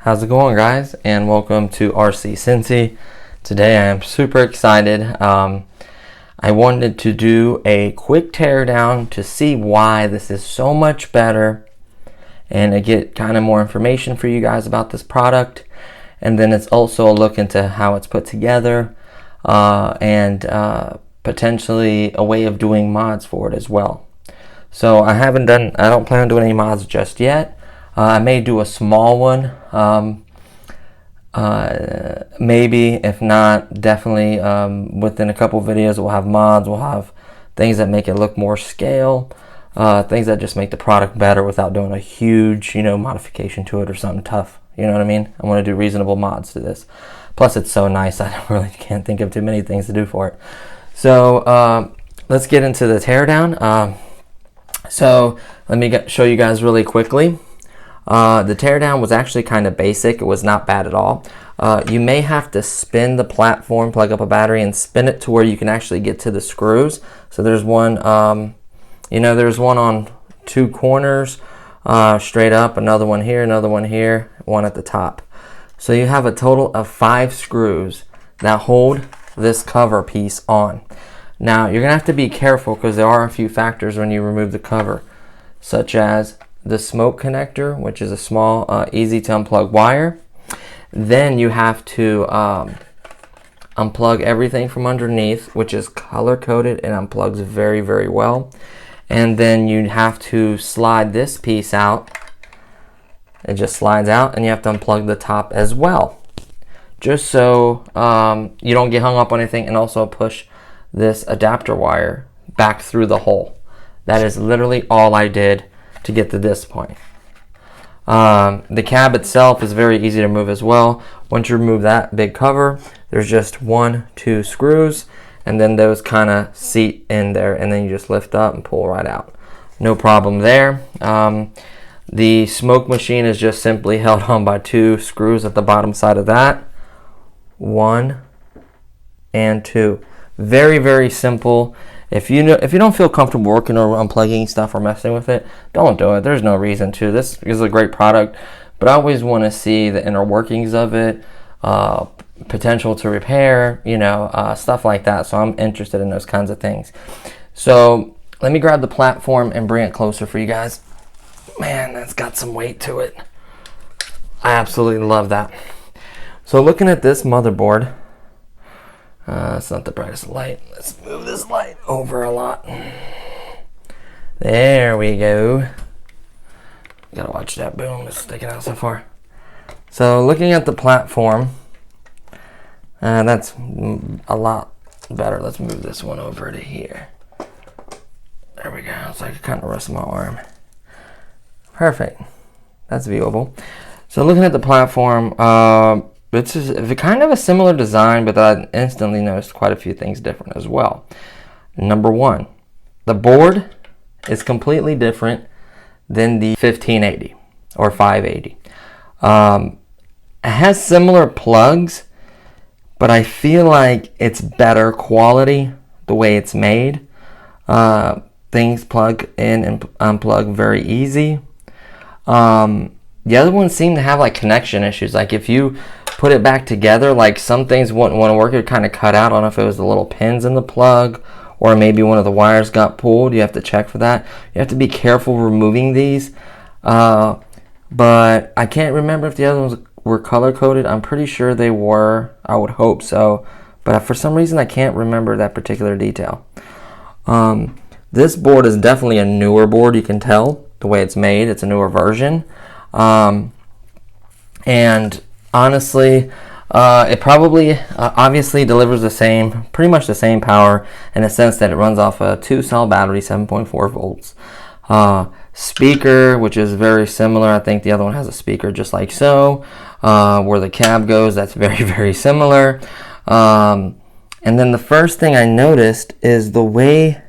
How's it going, guys? And welcome to RC Cincy. Today I am super excited. I wanted to do a quick teardown to see why this is so much better and to get kind of more information for you guys about this product. And then it's also a look into how it's put together and potentially a way of doing mods for it as well. So I don't plan on doing any mods just yet. I may do a small one, maybe, if not, definitely within a couple videos we'll have mods, we'll have things that make it look more scale, things that just make the product better without doing a huge, modification to it or something tough, you know what I mean? I want to do reasonable mods to this. Plus it's so nice, I really can't think of too many things to do for it. So let's get into the teardown. So let me show you guys really quickly. The teardown was actually kind of basic. It was not bad at all. You may have to spin the platform, plug up a battery and spin it to where you can actually get to the screws. So there's one, there's one on two corners straight up, another one here, one at the top. So you have a total of 5 screws that hold this cover piece on. Now you're gonna have to be careful because there are a few factors when you remove the cover, such as the smoke connector, which is a small, easy to unplug wire. Then you have to unplug everything from underneath, which is color coded and unplugs very, very well. And then you have to slide this piece out. It just slides out, and you have to unplug the top as well, just so you don't get hung up on anything, and also push this adapter wire back through the hole. That is literally all I did to get to this point. The cab itself is very easy to remove as well. Once you remove that big cover, there's just 1-2 screws, and then those kind of seat in there, and then you just lift up and pull right out. No problem there. The smoke machine is just simply held on by 2 screws at the bottom side of that. 1 and 2. Very, very simple. If you don't feel comfortable working or unplugging stuff or messing with it, don't do it. There's no reason to. This is a great product, but I always want to see the inner workings of it, potential to repair, stuff like that. So I'm interested in those kinds of things. So let me grab the platform and bring it closer for you guys. Man, that's got some weight to it. I absolutely love that. So looking at this motherboard, it's not the brightest light. Let's move this light over a lot. There we go. Gotta watch that boom. It's sticking out so far. So looking at the platform, that's a lot better. Let's move this one over to here. There we go. So I can kind of rest my arm. Perfect. That's viewable. So looking at the platform, it's kind of a similar design, but I instantly noticed quite a few things different as well. Number one, the board is completely different than the 1580 or 580. It has similar plugs, but I feel like it's better quality the way it's made. Things plug in and unplug very easy. The other ones seem to have like connection issues. Like if you put it back together, like some things wouldn't want to work. It kind of cut out. I don't know if it was the little pins in the plug or maybe one of the wires got pulled. You have to check for that. You have to be careful removing these. But I can't remember if the other ones were color coded. I'm pretty sure they were. I would hope so. But for some reason I can't remember that particular detail. This board is definitely a newer board. You can tell the way it's made. It's a newer version. And honestly, it probably obviously delivers pretty much the same power in the sense that it runs off a 2-cell battery, 7.4 volts. Speaker, which is very similar. I think the other one has a speaker just like so. Where the cab goes, that's very, very similar. And then the first thing I noticed is the way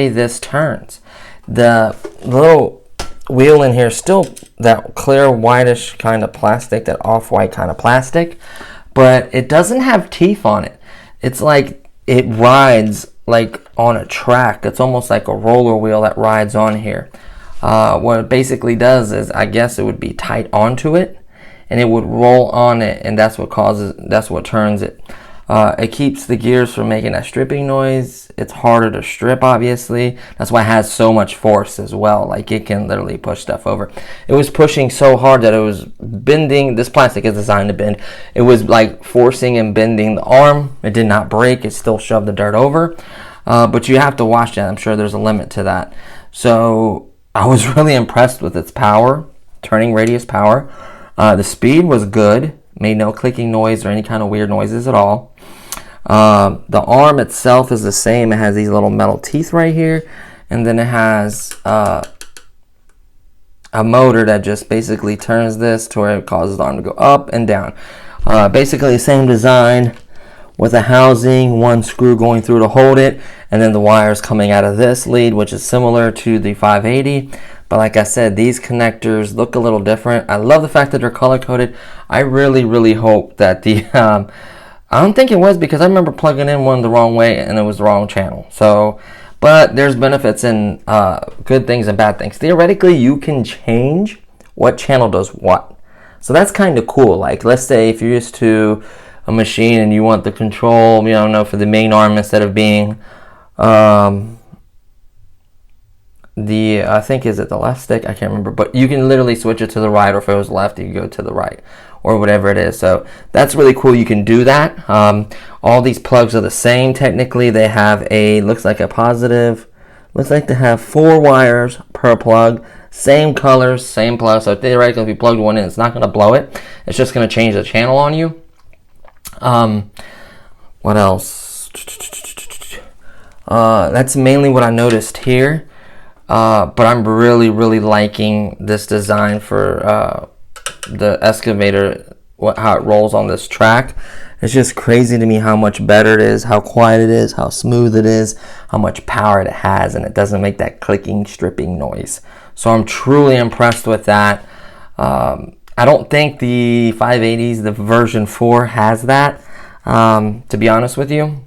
this turns. The little wheel in here is still that clear whitish kind of plastic, that off-white kind of plastic, but it doesn't have teeth on it. It's like it rides like on a track. It's almost like a roller wheel that rides on here. What it basically does is, I guess it would be tight onto it, and it would roll on it, and that's what turns it. It keeps the gears from making that stripping noise. It's harder to strip, obviously. That's why it has so much force as well. Like, it can literally push stuff over. It was pushing so hard that it was bending. This plastic is designed to bend. It was like forcing and bending the arm. It did not break. It still shoved the dirt over. But you have to watch that. I'm sure there's a limit to that. So I was really impressed with its power, turning radius power. The speed was good. Made no clicking noise or any kind of weird noises at all. The arm itself is the same. It has these little metal teeth right here, and then it has a motor that just basically turns this to where it causes the arm to go up and down. Basically the same design with a housing, one screw going through to hold it, and then the wires coming out of this lead, which is similar to the 580. But like I said, these connectors look a little different. I love the fact that they're color coded. I really hope that the I don't think it was, because I remember plugging in one the wrong way and it was the wrong channel. So, but there's benefits in good things and bad things. Theoretically, you can change what channel does what. So that's kind of cool. Like, let's say if you're used to a machine and you want the control, you don't know, for the main arm instead of being I think, is it the left stick? I can't remember, but you can literally switch it to the right, or if it was left, you go to the right, or whatever it is. So that's really cool. You can do that. All these plugs are the same. Technically, they have looks like they have 4 wires per plug, same colors, same plug. So theoretically, if you plug one in, it's not going to blow it. It's just going to change the channel on you. What else? That's mainly what I noticed here. But I'm really liking this design for the Excavator, how it rolls on this track. It's just crazy to me how much better it is, how quiet it is, how smooth it is, how much power it has, and it doesn't make that clicking, stripping noise. So I'm truly impressed with that. I don't think the 580s, the version 4, has that, to be honest with you.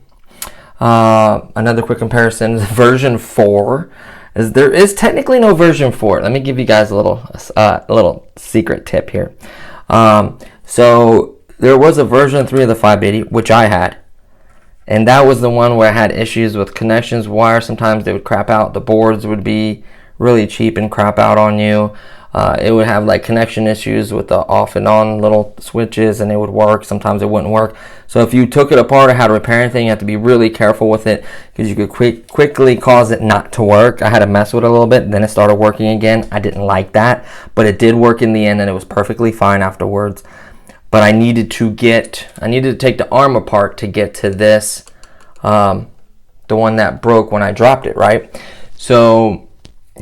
Another quick comparison, version 4, there is technically no version 4. Let me give you guys a little secret tip here. So there was a version 3 of the 580, which I had, and that was the one where I had issues with connections, wires. Sometimes they would crap out. The boards would be really cheap and crap out on you. It would have like connection issues with the off and on little switches, and it would work. Sometimes it wouldn't work. So if you took it apart or had to repair anything, you have to be really careful with it, because you could quickly cause it not to work. I had to mess with it a little bit, then it started working again. I didn't like that, but it did work in the end, and it was perfectly fine afterwards. But I needed to take the arm apart to get to this, the one that broke when I dropped it, right? So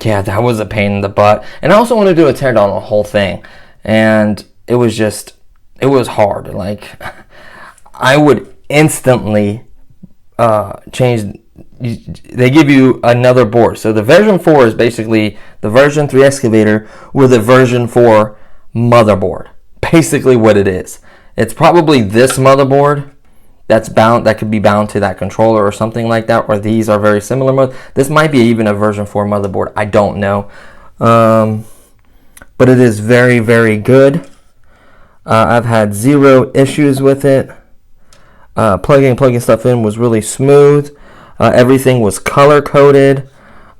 yeah, that was a pain in the butt. And I also want to do a teardown on the whole thing. And it was hard. Like, I would instantly change. They give you another board. So the version 4 is basically the version 3 Excavator with a version 4 motherboard. Basically what it is. It's probably this motherboard that could be bound to that controller or something like that, or these are very similar. This might be even a version 4 motherboard. I don't know. But it is very good. I've had 0 issues with it. Plugging stuff in was really smooth. Everything was color coded.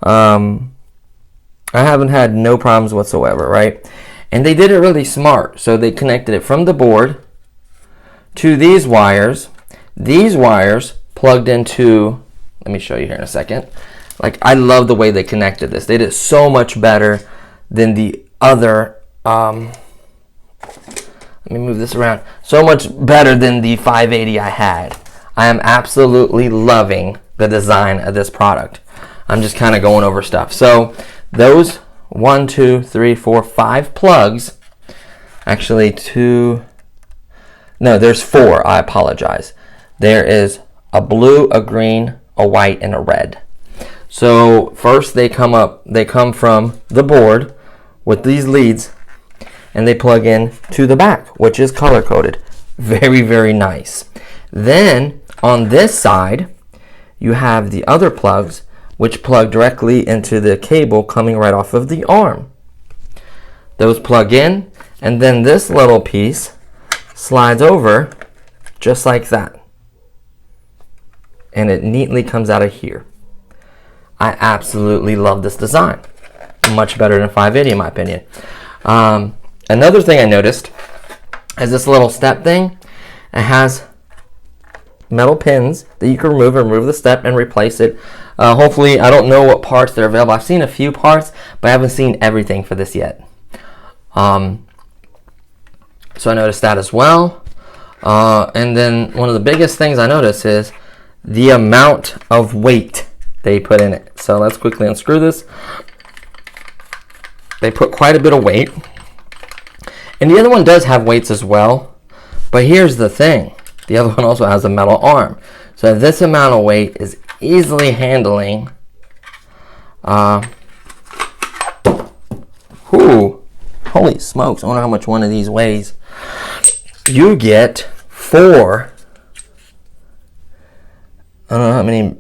I haven't had no problems whatsoever, right? And they did it really smart. So they connected it from the board to these wires. These wires plugged into, let me show you here in a second. Like, I love the way they connected this. They did it so much better than the other, let me move this around. So much better than the 580 I had. I am absolutely loving the design of this product. I'm just kind of going over stuff. So those 1, 2, 3, 4, 5 plugs, actually there's 4, I apologize. There is a blue, a green, a white, and a red. So first they come from the board with these leads, and they plug in to the back, which is color coded. Very nice. Then on this side, you have the other plugs, which plug directly into the cable coming right off of the arm. Those plug in, and then this little piece slides over just like that. And it neatly comes out of here. I absolutely love this design. Much better than 580 in my opinion. Another thing I noticed is this little step thing. It has metal pins that you can remove the step and replace it. Hopefully, I don't know what parts they're available. I've seen a few parts, but I haven't seen everything for this yet. So I noticed that as well. And then one of the biggest things I noticed is the amount of weight they put in it. So let's quickly unscrew this. They put quite a bit of weight. And the other one does have weights as well. But here's the thing. The other one also has a metal arm. So this amount of weight is easily handling. Holy smokes. I wonder how much one of these weighs. You get 4. I don't know how many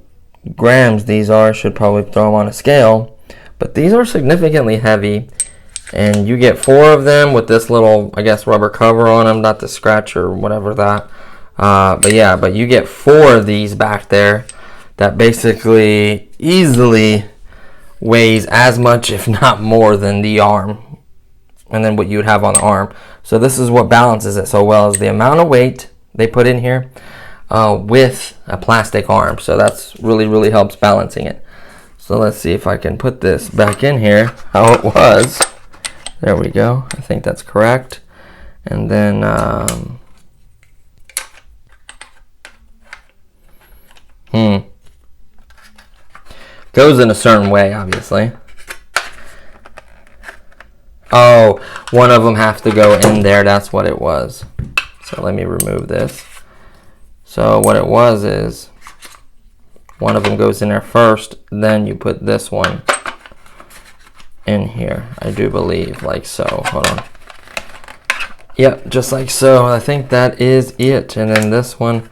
grams these are. Should probably throw them on a scale. But these are significantly heavy. And you get 4 of them with this little, I guess, rubber cover on them. Not the scratch or whatever that. But you get 4 of these back there that basically easily weighs as much, if not more, than the arm. And then what you would have on the arm. So this is what balances it so well, is the amount of weight they put in here with a plastic arm. So that's really helps balancing it. So let's see if I can put this back in here how it was. There we go. I think that's correct. And then goes in a certain way, obviously. Oh, one of them have to go in there. That's what it was. So let me remove this. So what it was is one of them goes in there first, then you put this one in here, I do believe, like so. Hold on. Yep, just like so. I think that is it. And then this one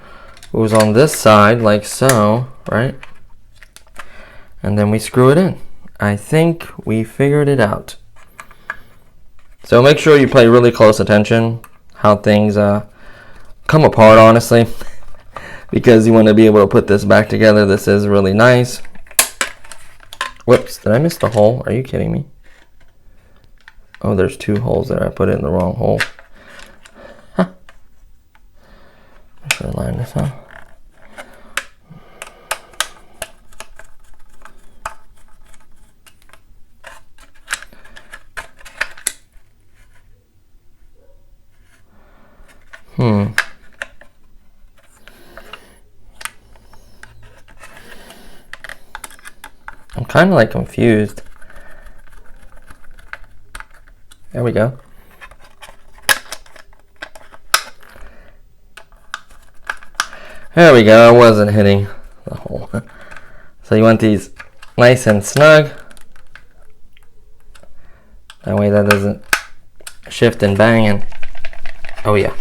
goes on this side, like so, right? And then we screw it in. I think we figured it out. So make sure you pay really close attention how things come apart, honestly, because you want to be able to put this back together. This is really nice. Whoops, did I miss the hole? Are you kidding me? Oh, there's 2 holes there. I put it in the wrong hole. Huh. I should line this up. I'm kind of like confused. There we go. There we go. I wasn't hitting the hole. So you want these nice and snug. That way that doesn't shift and bang. And oh yeah,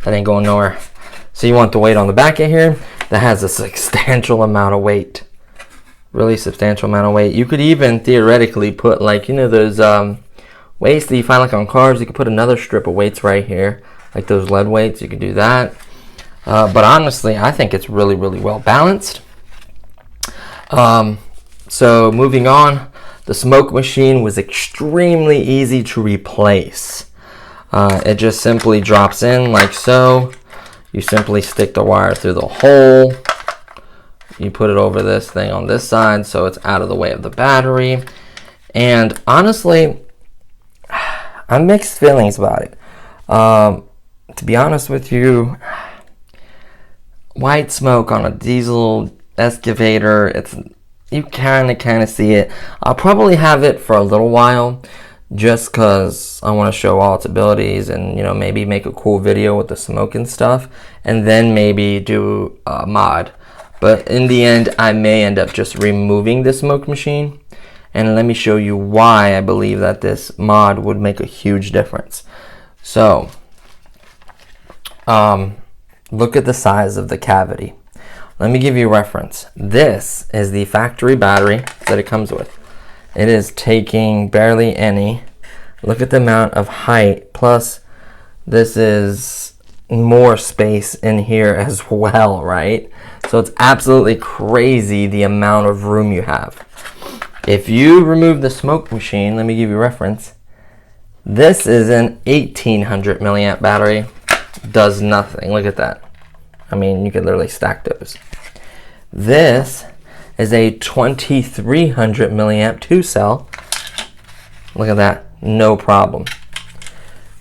that ain't going nowhere. So you want the weight on the back of here that has a substantial amount of weight. Really substantial amount of weight. You could even theoretically put, like, you know, those weights that you find like on cars. You could put another strip of weights right here, like those lead weights. You could do that. But honestly, I think it's really well balanced. So moving on, the smoke machine was extremely easy to replace. It just simply drops in like so. You simply stick the wire through the hole. You put it over this thing on this side so it's out of the way of the battery. And honestly, I'm mixed feelings about it. To be honest with you, white smoke on a diesel excavator, it's, you kind of see it. I'll probably have it for a little while just because I want to show all its abilities and, you know, maybe make a cool video with the smoke and stuff, and then maybe do a mod. But in the end, I may end up just removing the smoke machine. And let me show you why I believe that this mod would make a huge difference. So, look at the size of the cavity. Let me give you a reference. This is the factory battery that it comes with. It is taking barely any. Look at the amount of height, plus this is more space in here as well, right? So it's absolutely crazy the amount of room you have. If you remove the smoke machine, let me give you a reference. This is an 1800 milliamp battery. Does nothing. Look at that. I mean, you could literally stack those. This is a 2300 milliamp 2-cell. Look at that. No problem.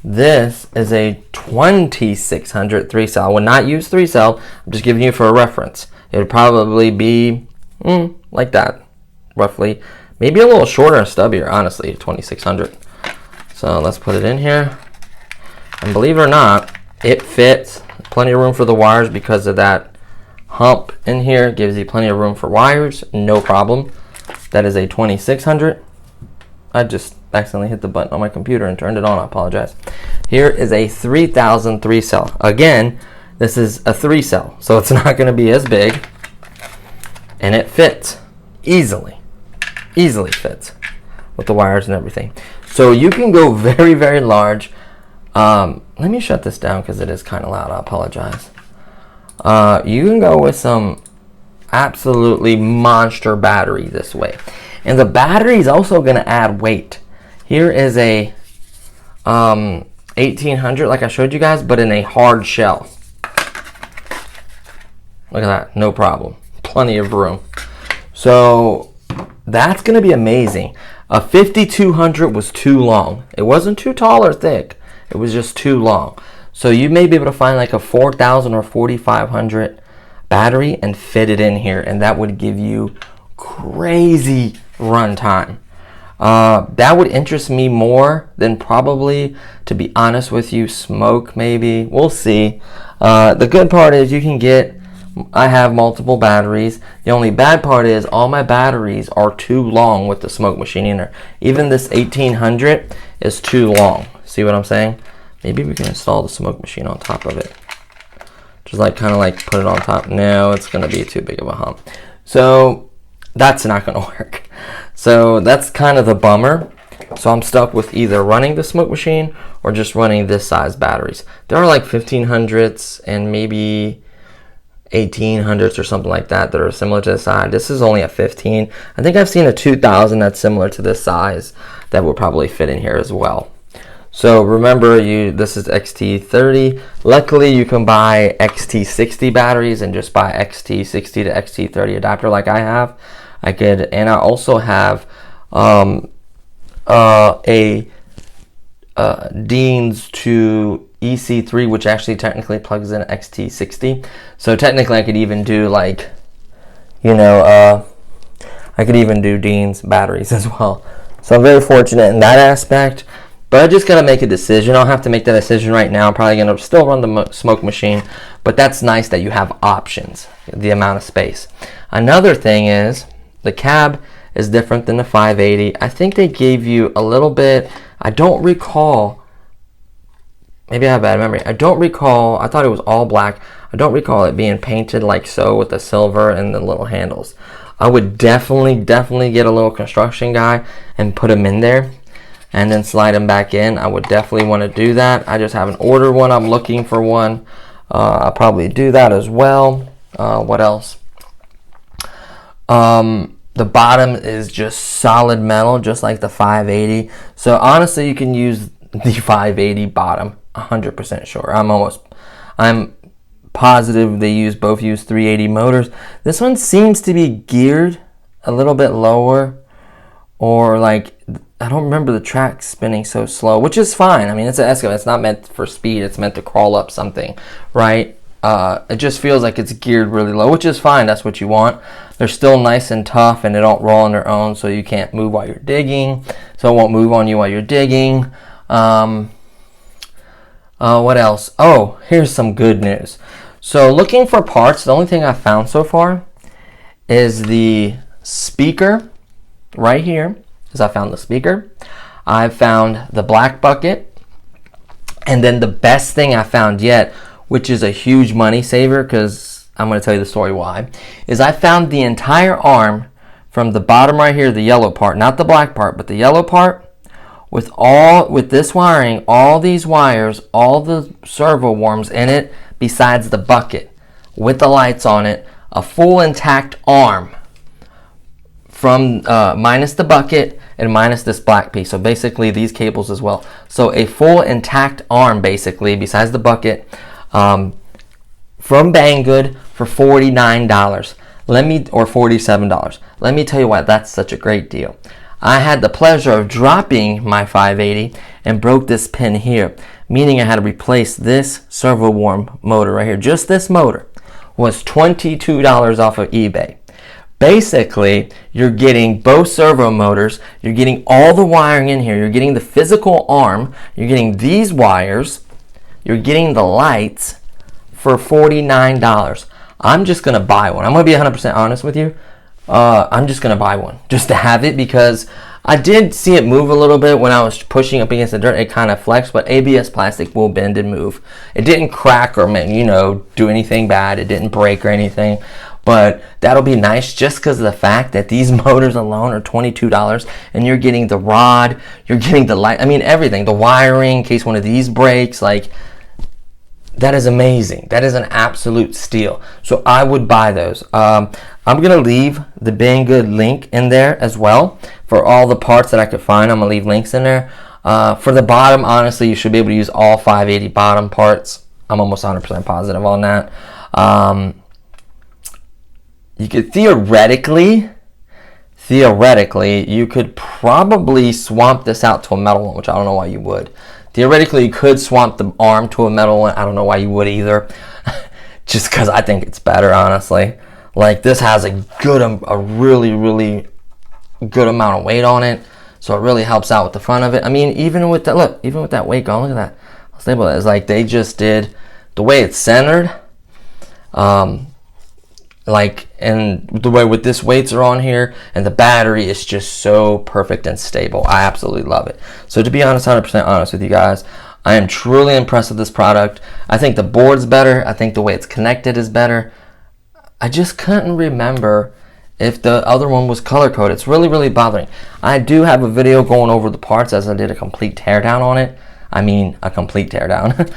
This is a 2600 3-cell. I would not use 3-cell. I'm just giving you for a reference. It would probably be like that, roughly. Maybe a little shorter and stubbier, honestly, 2600. So let's put it in here. And believe it or not, it fits. Plenty of room for the wires because of that hump in here. Gives you plenty of room for wires. No problem. That is a 2600. I just accidentally hit the button on my computer and turned it on. I apologize. Here is a 3000 3-cell. Again, this is a 3-cell, so it's not going to be as big. And it fits easily. Easily fits with the wires and everything. So you can go very, very large. Let me shut this down because it is kind of loud. I apologize. You can go with some absolutely monster battery this way. And the battery is also going to add weight. Here is a 1800 like I showed you guys, but in a hard shell. Look at that. No problem. Plenty of room. So that's going to be amazing. A 5200 was too long. It wasn't too tall or thick. It was just too long. So you may be able to find like a 4000 or 4500 battery and fit it in here, and that would give you crazy run time. That would interest me more than probably, to be honest with you, smoke maybe. We'll see. The good part is you can get, I have multiple batteries. The only bad part is all my batteries are too long with the smoke machine in there. Even this 1800 is too long. See what I'm saying? Maybe we can install the smoke machine on top of it. Just like kind of like put it on top. No, it's going to be too big of a hump. So that's not going to work. So that's kind of the bummer. So I'm stuck with either running the smoke machine or just running this size batteries. There are like 1500s and maybe 1800s or something like that that are similar to this size. This is only a 15. I think I've seen a 2000 that's similar to this size that would probably fit in here as well. So remember, this is XT30. Luckily, you can buy XT60 batteries and just buy XT60 to XT30 adapter like I have. And I also have a Dean's to EC3, which actually technically plugs in XT60. So technically, I could even do like, I could even do Dean's batteries as well. So I'm very fortunate in that aspect. But I just got to make a decision. I'll have to make that decision right now. I'm probably going to still run the smoke machine. But that's nice that you have options, the amount of space. Another thing is the cab is different than the 580. I think they gave you a little bit. I don't recall. Maybe I have bad memory. I don't recall. I thought it was all black. I don't recall it being painted like so with the silver and the little handles. I would definitely get a little construction guy and put him in there and then slide them back in. I would definitely want to do that. I just haven't ordered one. I'm looking for one. I'll probably do that as well. What else? The bottom is just solid metal, just like the 580. So honestly, you can use the 580 bottom. 100% sure. I'm positive they both use 380 motors. This one seems to be geared a little bit lower, or like, I don't remember the track spinning so slow, which is fine. I mean, it's an Excavator. It's not meant for speed. It's meant to crawl up something, right? It just feels like it's geared really low, which is fine. That's what you want. They're still nice and tough, and they don't roll on their own, so you can't move while you're digging. So it won't move on you while you're digging. What else? Oh, here's some good news. So looking for parts, the only thing I found so far is the speaker right here. I found the speaker, I found the black bucket, and then the best thing I found yet, which is a huge money saver because I'm going to tell you the story why, is I found the entire arm from the bottom right here, the yellow part, not the black part, but the yellow part, with this wiring, all these wires, all the servo worms in it, besides the bucket, with the lights on it, a full intact arm from minus the bucket and minus this black piece. So basically these cables as well. So a full intact arm basically, besides the bucket, from Banggood for $49. Or $47. Let me tell you why that's such a great deal. I had the pleasure of dropping my 580 and broke this pin here, meaning I had to replace this servo worm motor right here. Just this motor was $22 off of eBay. Basically, you're getting both servo motors, you're getting all the wiring in here, you're getting the physical arm, you're getting these wires, you're getting the lights for $49. I'm just going to buy one. I'm going to be 100% honest with you. I'm just going to buy one just to have it, because I did see it move a little bit when I was pushing up against the dirt. It kind of flexed, but ABS plastic will bend and move. It didn't crack or, do anything bad. It didn't break or anything. But that'll be nice just because of the fact that these motors alone are $22, and you're getting the rod, you're getting the light, everything, the wiring in case one of these breaks. That is amazing. That is an absolute steal. So I would buy those. I'm going to leave the Banggood link in there as well for all the parts that I could find. I'm going to leave links in there. For the bottom, honestly, you should be able to use all 580 bottom parts. I'm almost 100% positive on that. You could theoretically, you could probably swap this out to a metal one, which I don't know why you would. Theoretically, you could swap the arm to a metal one. I don't know why you would either. Just because I think it's better, honestly. This has a really, really good amount of weight on it. So it really helps out with the front of it. Even with that weight going, look at that. How stable it is. They just did, the way it's centered, and the way with this weights are on here, and the battery is just so perfect and stable. I absolutely love it. So to be honest, 100% honest with you guys, I am truly impressed with this product. I think the board's better. I think the way it's connected is better. I just couldn't remember if the other one was color coded. It's really, really bothering. I do have a video going over the parts as I did a complete teardown on it. A complete teardown.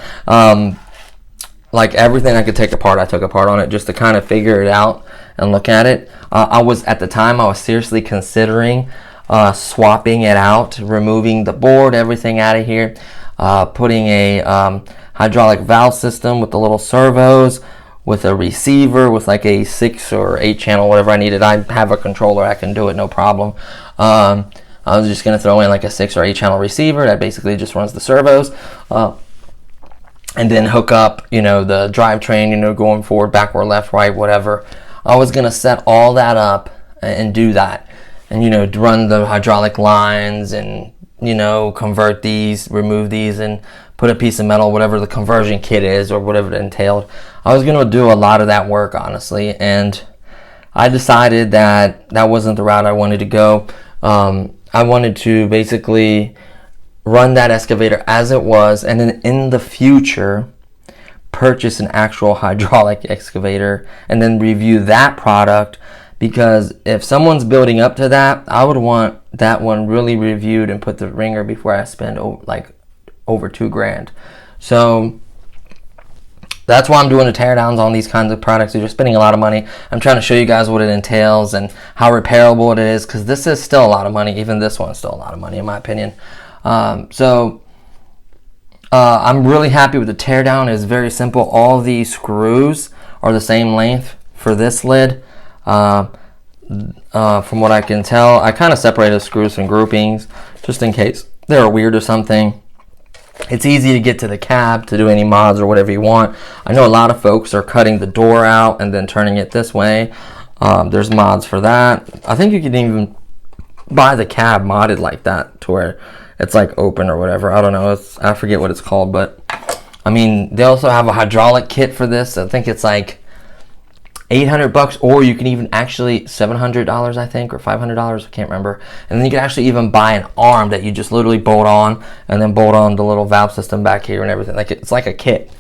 Everything I could take apart, I took apart on it just to kind of figure it out and look at it. I was seriously considering swapping it out, removing the board, everything out of here, putting a hydraulic valve system with the little servos, with a receiver, with a 6 or 8 channel, whatever I needed. I have a controller, I can do it, no problem. I was just going to throw in a 6 or 8 channel receiver that basically just runs the servos. And then hook up, the drivetrain, going forward, backward, left, right, whatever. I was going to set all that up and do that. And, run the hydraulic lines and, convert these, remove these, and put a piece of metal, whatever the conversion kit is or whatever it entailed. I was going to do a lot of that work, honestly. And I decided that wasn't the route I wanted to go. I wanted to basically run that excavator as it was, and then in the future purchase an actual hydraulic excavator and then review that product, because if someone's building up to that, I would want that one really reviewed and put the ringer before I spend over $2,000. So that's why I'm doing the teardowns on these kinds of products. You're spending a lot of money. I'm trying to show you guys what it entails and how repairable it is, because this is still a lot of money. Even this one's still a lot of money in my opinion. I'm really happy with the teardown. It's very simple. All these screws are the same length for this lid. From what I can tell, I kind of separated the screws in groupings just in case they're weird or something. It's easy to get to the cab to do any mods or whatever you want. I know a lot of folks are cutting the door out and then turning it this way. There's mods for that. I think you can even buy the cab modded like that to where it's open or whatever. I don't know. I forget what it's called, but they also have a hydraulic kit for this. I think it's $800, or you can even actually $700, I think, or $500. I can't remember. And then you can actually even buy an arm that you just literally bolt on, and then bolt on the little valve system back here and everything. It's like a kit.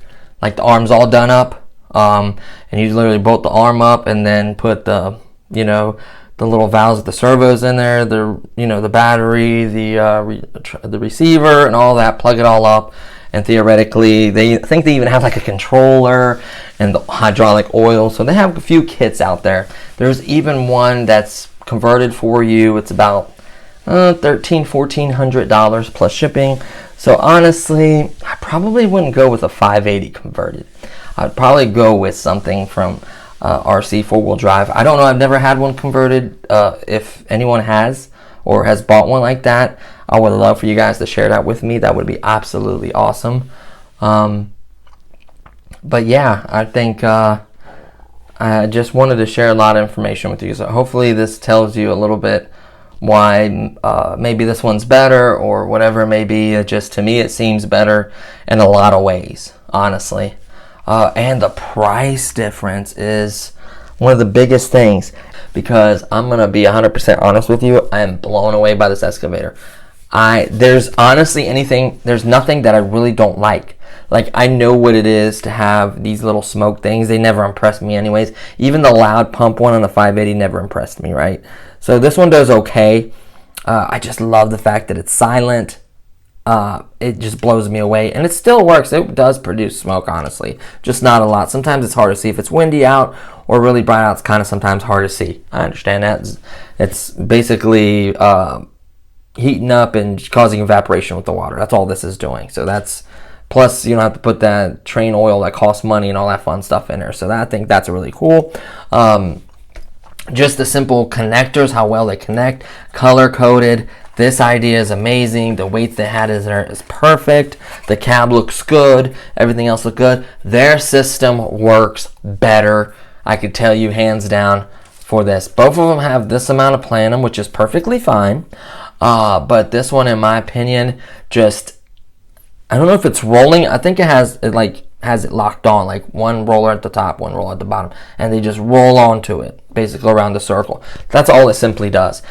The arm's all done up. And you literally bolt the arm up and then put the, you know, the little valves with the servos in there, the, you know, the battery, the receiver and all that, plug it all up. And theoretically, I think they even have like a controller and the hydraulic oil. So they have a few kits out there. There's even one that's converted for you. It's about $1,400 plus shipping. So honestly, I probably wouldn't go with a 580 converted. I'd probably go with something from RC 4-wheel drive. I don't know. I've never had one converted. If anyone has or has bought one like that, I would love for you guys to share that with me. That would be absolutely awesome. But yeah, I think I just wanted to share a lot of information with you. So hopefully this tells you a little bit why maybe this one's better or whatever it may be. Just to me, it seems better in a lot of ways, honestly. And the price difference is one of the biggest things, because I'm going to be 100% honest with you. I am blown away by this excavator. There's honestly there's nothing that I really don't like. Like, I know what it is to have these little smoke things. They never impressed me anyways. Even the loud pump one on the 580 never impressed me, right? So this one does okay. I just love the fact that it's silent. It just blows me away, and it still works. It does produce smoke, honestly, just not a lot. Sometimes it's hard to see. If it's windy out or really bright out, it's kind of sometimes hard to see. I understand that. It's basically heating up and causing evaporation with the water. That's all this is doing. So that's, plus you don't have to put that train oil that costs money and all that fun stuff in there. So I think that's really cool. Just the simple connectors, how well they connect, color coded. This idea is amazing. The weight they had is perfect. The cab looks good. Everything else looks good. Their system works better, I could tell you hands down, for this. Both of them have this amount of play in them, which is perfectly fine. But this one, in my opinion, just, I don't know if it's rolling. I think it has it locked on, like one roller at the top, one roller at the bottom, and they just roll onto it, basically around the circle. That's all it simply does.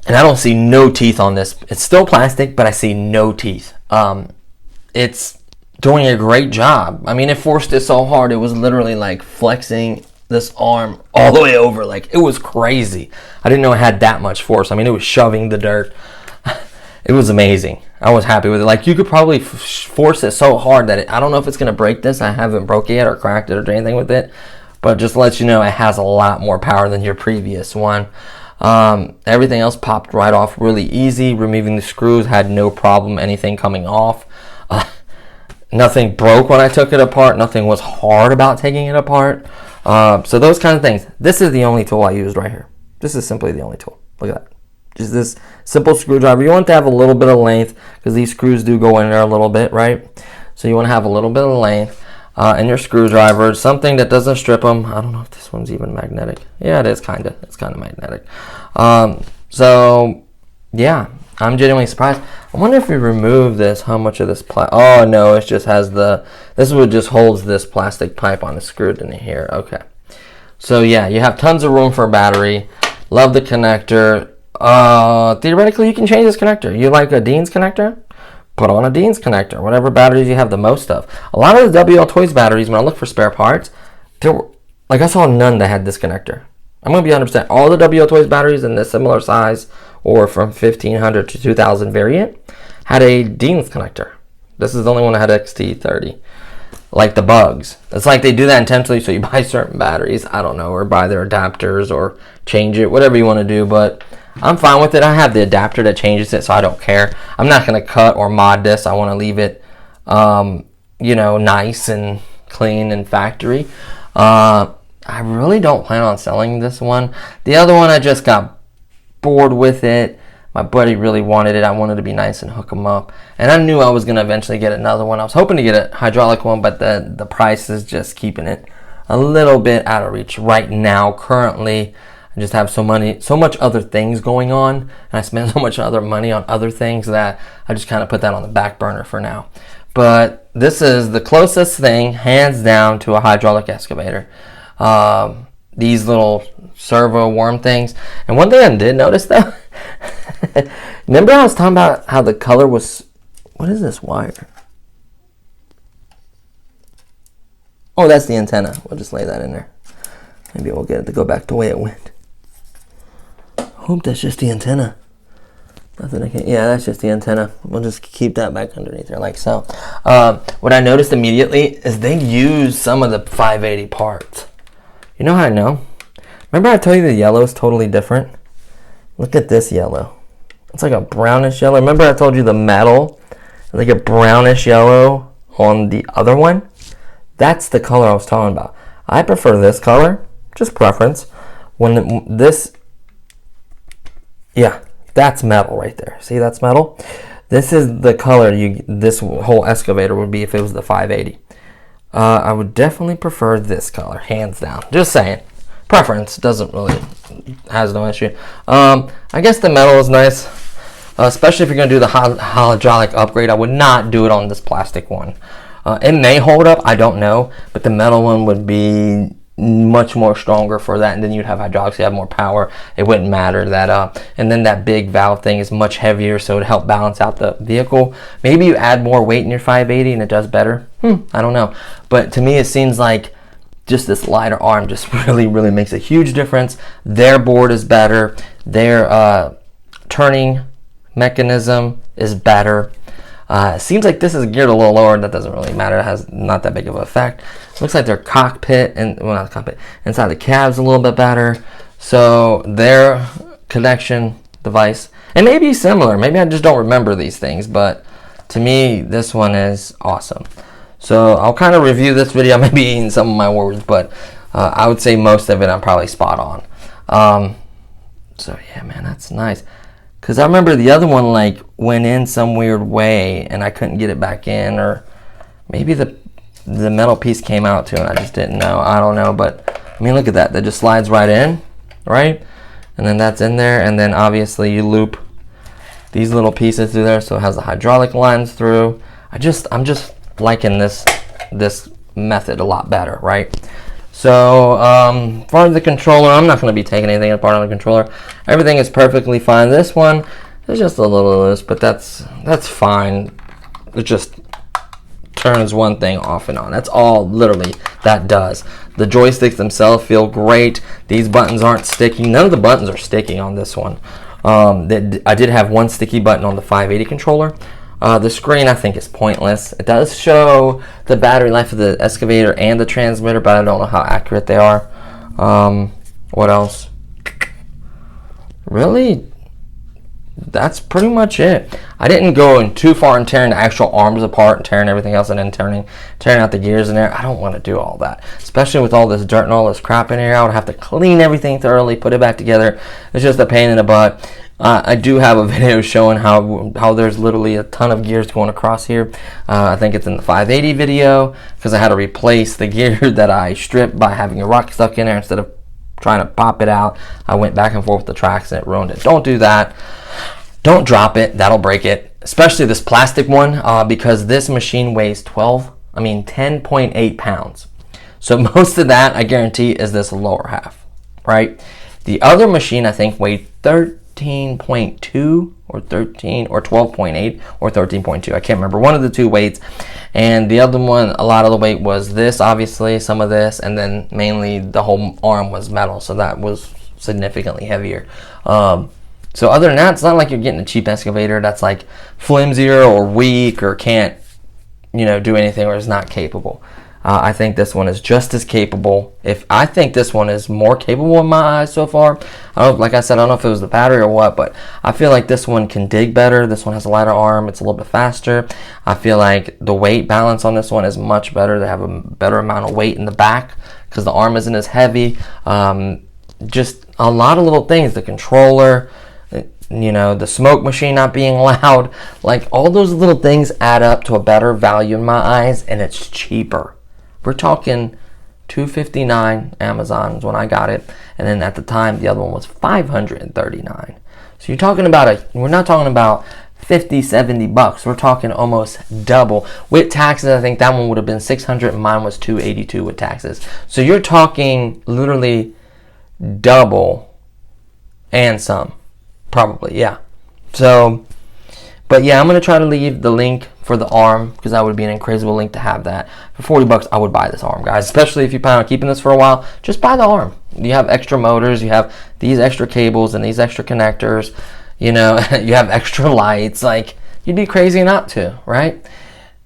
And I don't see no teeth on this. It's still plastic, but I see no teeth. It's doing a great job. I mean, it forced it so hard. It was literally like flexing this arm all the way over. Like, it was crazy. I didn't know it had that much force. I mean, it was shoving the dirt. It was amazing. I was happy with it. Like, you could probably force it so hard that I don't know if it's going to break this. I haven't broke it yet or cracked it or done anything with it. But just to let you know, it has a lot more power than your previous one. Everything else popped right off really easy. Removing the screws, had no problem, anything coming off. Nothing broke when I took it apart. Nothing was hard about taking it apart. So those kind of things. This is the only tool I used right here. This is simply the only tool. Look at that. Just this simple screwdriver. You want to have a little bit of length, because these screws do go in there a little bit, right? So you want to have a little bit of length. And your screwdriver, something that doesn't strip them. I don't know if this one's even magnetic. Yeah, it is kind of. It's kind of magnetic. So yeah, I'm genuinely surprised. I wonder if we remove this, how much of this oh no, it just has this one just holds this plastic pipe on the screwed in here. Okay. So yeah, you have tons of room for a battery. Love the connector. Theoretically, you can change this connector. You like a Dean's connector? Put on a Dean's connector, whatever batteries you have the most of. A lot of the Wltoys batteries, when I look for spare parts, I saw none that had this connector. I'm going to be 100%. All the Wltoys batteries in this similar size, or from 1500 to 2000 variant, had a Dean's connector. This is the only one that had XT30. Like the bugs. It's like they do that intentionally, so you buy certain batteries, I don't know, or buy their adapters, or change it, whatever you want to do, but I'm fine with it. I have the adapter that changes it, so I don't care. I'm not going to cut or mod this. I want to leave it, nice and clean and factory. I really don't plan on selling this one. The other one, I just got bored with it. My buddy really wanted it. I wanted to be nice and hook him up. And I knew I was going to eventually get another one. I was hoping to get a hydraulic one, but the price is just keeping it a little bit out of reach right now, currently. I just have so much other things going on, and I spend so much other money on other things that I just kind of put that on the back burner for now. But this is the closest thing, hands down, to a hydraulic excavator. These little servo worm things. And one thing I did notice, though, remember I was talking about how the color was, what is this wire? Oh, that's the antenna. We'll just lay that in there. Maybe we'll get it to go back the way it went. I hope that's just the antenna. Nothing I can, yeah, that's just the antenna. We'll just keep that back underneath there like so. What I noticed immediately is they use some of the 580 parts. You know how I know? Remember I told you the yellow is totally different? Look at this yellow. It's like a brownish yellow. Remember I told you the metal, like a brownish yellow on the other one? That's the color I was talking about. I prefer this color, just preference. When this, yeah, that's metal right there. See, that's metal. This is the color this whole excavator would be if it was the 580. I would definitely prefer this color, hands down. Just saying. Preference doesn't really, has no issue. I guess the metal is nice, especially if you're going to do the hydraulic upgrade. I would not do it on this plastic one. It may hold up, I don't know, but the metal one would be much more stronger for that, and then you'd have hydraulics, you have more power. It wouldn't matter that and then that big valve thing is much heavier, so it'd help balance out the vehicle. Maybe you add more weight in your 580 and it does better. I don't know, but to me it seems like just this lighter arm just really makes a huge difference. Their board is better, their turning mechanism is better. It seems like this is geared a little lower. That doesn't really matter. It has not that big of an effect. Looks like their cockpit and, well, not the cockpit, inside the cab's a little bit better. So their connection device, and maybe similar. Maybe I just don't remember these things, but to me, this one is awesome. So I'll kind of review this video. I may be eating some of my words, but I would say most of it I'm probably spot on. So yeah, man, that's nice. Because I remember the other one like went in some weird way and I couldn't get it back in, or maybe the metal piece came out too and I just didn't know. I don't know, but I mean, look at that. That just slides right in, right? And then that's in there, and then obviously you loop these little pieces through there, so it has the hydraulic lines through. I'm just liking this method a lot better, right? So, as far as the controller, I'm not going to be taking anything apart on the controller. Everything is perfectly fine. This one, there's just a little of this, but that's fine. It just turns one thing off and on. That's all literally that does. The joysticks themselves feel great. These buttons aren't sticky. None of the buttons are sticky on this one. I did have one sticky button on the 580 controller. The screen I think is pointless. It does show the battery life of the excavator and the transmitter, but I don't know how accurate they are. What else? Really, that's pretty much it. I didn't go in too far in tearing the actual arms apart and tearing everything else and then tearing out the gears in there. I don't want to do all that, especially with all this dirt and all this crap in here. I would have to clean everything thoroughly, put it back together. It's just a pain in the butt. I do have a video showing how there's literally a ton of gears going across here. I think it's in the 580 video, because I had to replace the gear that I stripped by having a rock stuck in there instead of trying to pop it out. I went back and forth with the tracks and it ruined it. Don't do that. Don't drop it. That'll break it. Especially this plastic one, because this machine weighs 10.8 pounds. So most of that, I guarantee, is this lower half, right? The other machine, I think, weighed 13.2 or 13 or 12.8 or 13.2. I can't remember. One of the two weights. And the other one, a lot of the weight was this, obviously, some of this, and then mainly the whole arm was metal, so that was significantly heavier. So other than that, it's not like you're getting a cheap excavator that's like flimsier or weak or can't, do anything or is not capable. I think this one is just as capable. I think this one is more capable in my eyes so far. Like I said, I don't know if it was the battery or what, but I feel like this one can dig better. This one has a lighter arm. It's a little bit faster. I feel like the weight balance on this one is much better. They have a better amount of weight in the back because the arm isn't as heavy. Just a lot of little things. The controller, the smoke machine not being loud. Like, all those little things add up to a better value in my eyes, and it's cheaper. We're talking $259 Amazon's when I got it, and then at the time the other one was $539. So you're talking about we're not talking about $50-$70. We're talking almost double with taxes. I think that one would have been $600 and mine was $282 with taxes. So you're talking literally double and some, probably, yeah. So, but yeah, I'm going to try to leave the link for the arm, because that would be an incredible link to have that. For 40 bucks, I would buy this arm, guys, especially if you plan on keeping this for a while. Just buy the arm. You have extra motors, you have these extra cables and these extra connectors, you know, you have extra lights. Like, you'd be crazy not to, right?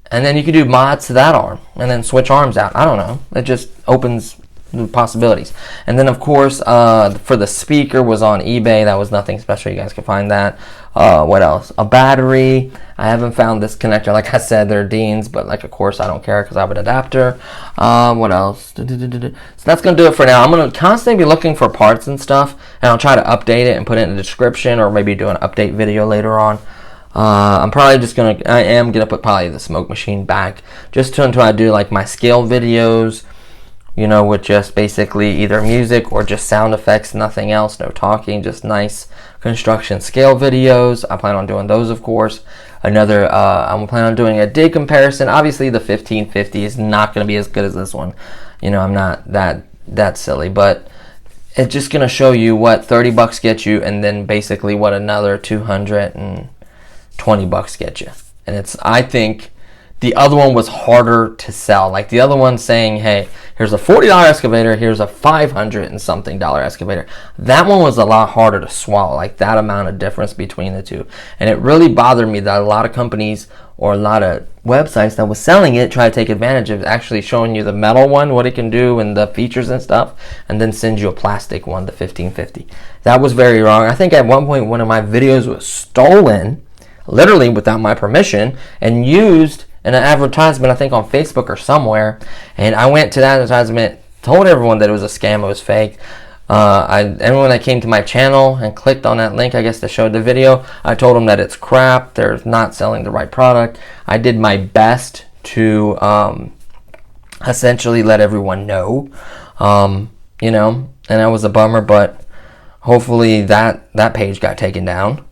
And then you could do mods to that arm and then switch arms out. I don't know. It just opens the possibilities. And then, of course, for the speaker was on eBay. That was nothing special. You guys can find that. What else? A battery. I haven't found this connector. Like I said, they're Dean's, but like, of course, I don't care because I have an adapter. What else? So that's going to do it for now. I'm going to constantly be looking for parts and stuff, and I'll try to update it and put it in the description, or maybe do an update video later on. I'm probably just going to, I am going to put probably the smoke machine back just until I do like my scale videos, you know, with just basically either music or just sound effects, nothing else, no talking, just nice construction scale videos. I plan on doing those, of course. Another, I'm planning on doing a dig comparison. Obviously, the 1550 is not going to be as good as this one. You know, I'm not that silly, but it's just going to show you what 30 bucks gets you, and then basically what another 220 bucks get you. And it's, I think the other one was harder to sell. Like the other one saying, hey, here's a $40 excavator, here's a $500 and something excavator. That one was a lot harder to swallow, like that amount of difference between the two. And it really bothered me that a lot of companies or a lot of websites that was selling it try to take advantage of actually showing you the metal one, what it can do and the features and stuff, and then send you a plastic one, the 1550. That was very wrong. I think at one point one of my videos was stolen, literally without my permission, and used in an advertisement, I think on Facebook or somewhere. And I went to that advertisement, told everyone that it was a scam, it was fake. Everyone that came to my channel and clicked on that link, I guess, that showed the video, I told them that it's crap, they're not selling the right product. I did my best to essentially let everyone know, you know, and that was a bummer, but hopefully that page got taken down.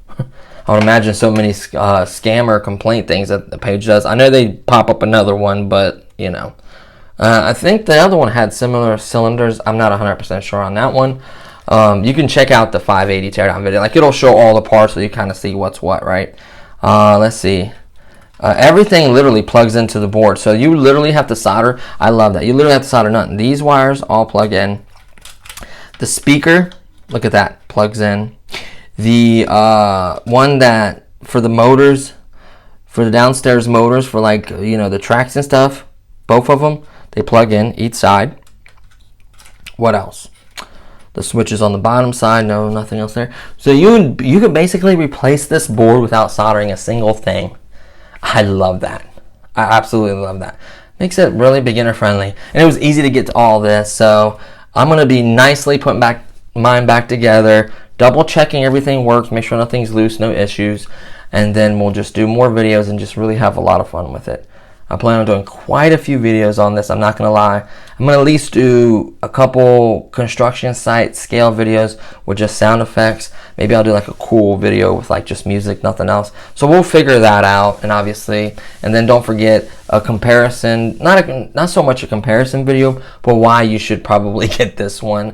I would imagine so many scammer complaint things that the page does. I know they pop up another one, but, you know. I think the other one had similar cylinders. I'm not 100% sure on that one. You can check out the 580 teardown video. Like, it'll show all the parts so you kind of see what's what, right? Let's see. Everything literally plugs into the board. So you literally have to solder. I love that. You literally have to solder nothing. These wires all plug in. The speaker, look at that, plugs in. The one that for the motors, for the downstairs motors, for like, you know, the tracks and stuff, both of them, they plug in each side. What else? The switches on the bottom side, no, nothing else there. So you could basically replace this board without soldering a single thing. I love that. I absolutely love that. Makes it really beginner friendly, and it was easy to get to all this. So I'm gonna be nicely putting mine back together, double checking everything works, make sure nothing's loose, no issues, and then we'll just do more videos and just really have a lot of fun with it. I plan on doing quite a few videos on this, I'm not gonna lie. I'm gonna at least do a couple construction site scale videos with just sound effects. Maybe I'll do like a cool video with like just music, nothing else. So we'll figure that out, and obviously, and then don't forget a comparison, not so much a comparison video, but why you should probably get this one.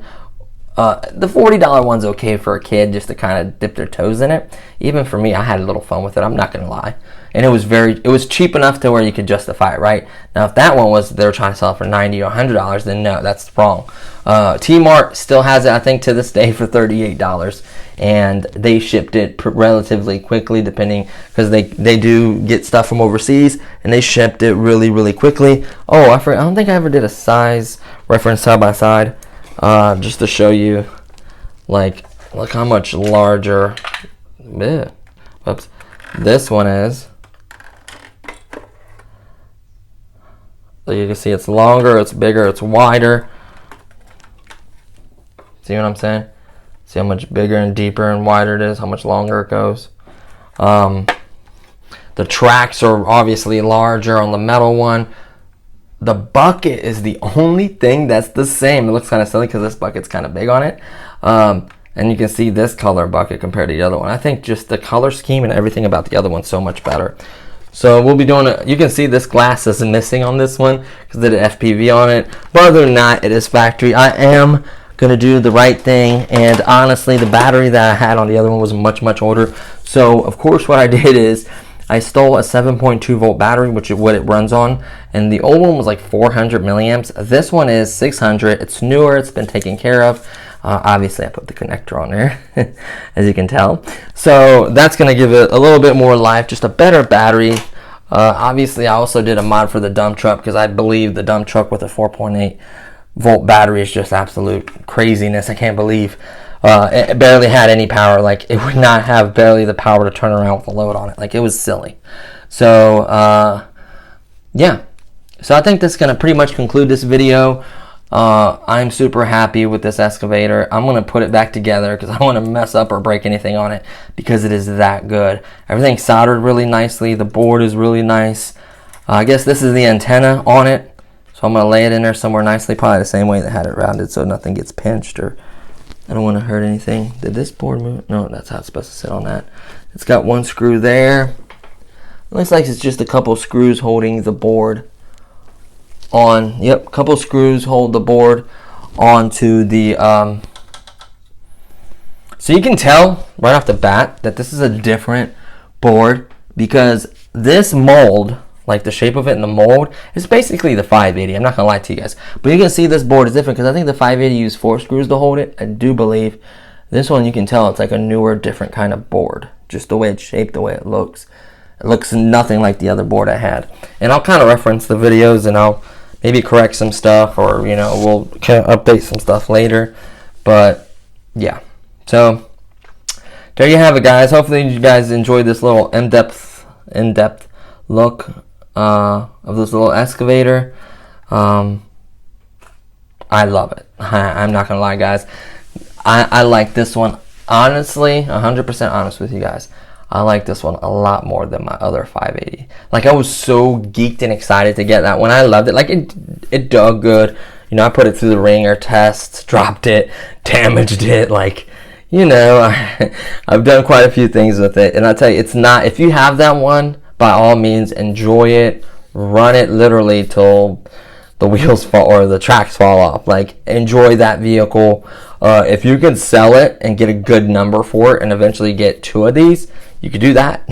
The $40 one's okay for a kid just to kind of dip their toes in it. Even for me, I had a little fun with it, I'm not gonna lie. And it was cheap enough to where you could justify it, right? Now, if that one was, they were trying to sell it for $90 or $100, then no, that's wrong. T-Mart still has it, I think, to this day for $38, and they shipped it relatively quickly, depending, because they do get stuff from overseas, and they shipped it really, really quickly. Oh, I don't think I ever did a size reference side by side. Just to show you, like, look how much larger this one is. So you can see it's longer, it's bigger, it's wider. See what I'm saying? See how much bigger and deeper and wider it is, how much longer it goes. The tracks are obviously larger on the metal one. The bucket is the only thing that's the same. It looks kind of silly because this bucket's kind of big on it. And you can see this color bucket compared to the other one. I think just the color scheme and everything about the other one's so much better. So we'll be doing it. You can see this glass is missing on this one because they did FPV on it. But other than that, it is factory. I am going to do the right thing. And honestly, the battery that I had on the other one was much, much older. So, of course, what I did is I stole a 7.2 volt battery, which is what it runs on, and the old one was like 400 milliamps. This one is 600. It's newer. It's been taken care of. Obviously, I put the connector on there, as you can tell. So that's going to give it a little bit more life, just a better battery. Obviously, I also did a mod for the dump truck because I believe the dump truck with a 4.8 volt battery is just absolute craziness. I can't believe it barely had any power. Like, it would not have barely the power to turn around with a load on it. Like, it was silly. So yeah, so I think that's going to pretty much conclude this video. I'm super happy with this excavator. I'm going to put it back together because I don't want to mess up or break anything on it because it is that good. Everything's soldered really nicely. The board is really nice. I guess this is the antenna on it. So I'm going to lay it in there somewhere nicely, probably the same way they had it rounded so nothing gets pinched, or I don't want to hurt anything. Did this board move? No, that's how it's supposed to sit on that. It's got one screw there. It looks like it's just a couple screws holding the board on. Yep, a couple screws hold the board onto the so you can tell right off the bat that this is a different board because this mold, like the shape of it in the mold, is basically the 580. I'm not gonna lie to you guys, but you can see this board is different because I think the 580 used 4 screws to hold it. I do believe this one, you can tell it's like a newer, different kind of board, just the way it's shaped, the way it looks. It looks nothing like the other board I had. And I'll kind of reference the videos and I'll maybe correct some stuff, or we'll kind of update some stuff later. But yeah, so there you have it, guys. Hopefully you guys enjoyed this little in-depth look of this little excavator. I love it. I'm not gonna lie, guys. I like this one, honestly, 100% honest with you guys. I like this one a lot more than my other 580. Like, I was so geeked and excited to get that one. I loved it. Like, it dug good. I put it through the ringer tests, dropped it, damaged it. Like, I've done quite a few things with it. And I'll tell you, it's not, if you have that one, by all means, enjoy it. Run it literally till the wheels fall or the tracks fall off. Like, enjoy that vehicle. If you can sell it and get a good number for it and eventually get 2 of these, you could do that,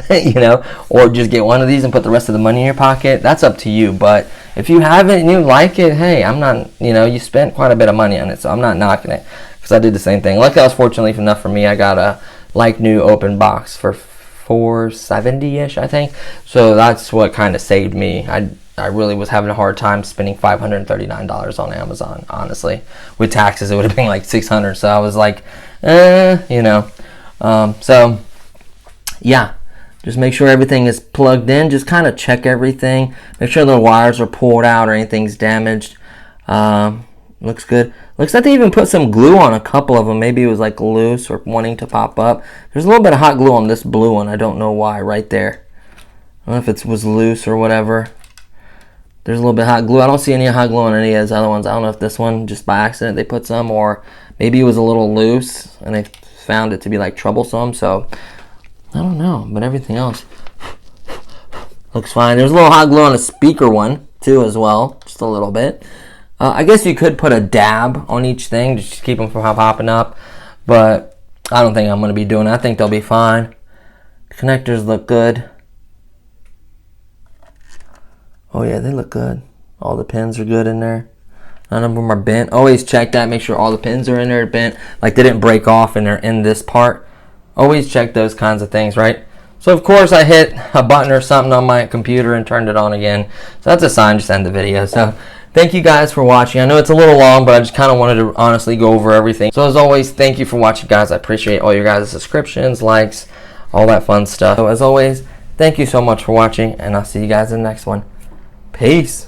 or just get 1 of these and put the rest of the money in your pocket. That's up to you. But if you have it and you like it, hey, I'm not, you spent quite a bit of money on it, so I'm not knocking it, because I did the same thing. Luckily, I was fortunately enough for me, I got a like new open box for $470-ish, I think. So that's what kind of saved me. I really was having a hard time spending $539 on Amazon, honestly. With taxes, it would have been like $600. So I was like, so yeah, just make sure everything is plugged in. Just kind of check everything. Make sure the wires are pulled out or anything's damaged. Looks good. Looks like they even put some glue on a couple of them. Maybe it was like loose or wanting to pop up. There's a little bit of hot glue on this blue one. I don't know why, right there. I don't know if it was loose or whatever. There's a little bit of hot glue. I don't see any hot glue on any of those other ones. I don't know if this one, just by accident, they put some, or maybe it was a little loose and they found it to be like troublesome. So I don't know, but everything else looks fine. There's a little hot glue on the speaker one too, as well, just a little bit. I guess you could put a dab on each thing just to keep them from popping up, but I don't think I'm going to be doing it. I think they'll be fine. The connectors look good. Oh yeah, they look good. All the pins are good in there. None of them are bent. Always check that. Make sure all the pins are in there bent, like they didn't break off and they're in this part. Always check those kinds of things, right? So of course I hit a button or something on my computer and turned it on again. So that's a sign, just end the video. So thank you guys for watching. I know it's a little long, but I just kind of wanted to honestly go over everything. So as always, thank you for watching, guys. I appreciate all your guys' subscriptions, likes, all that fun stuff. So as always, thank you so much for watching, and I'll see you guys in the next one. Peace.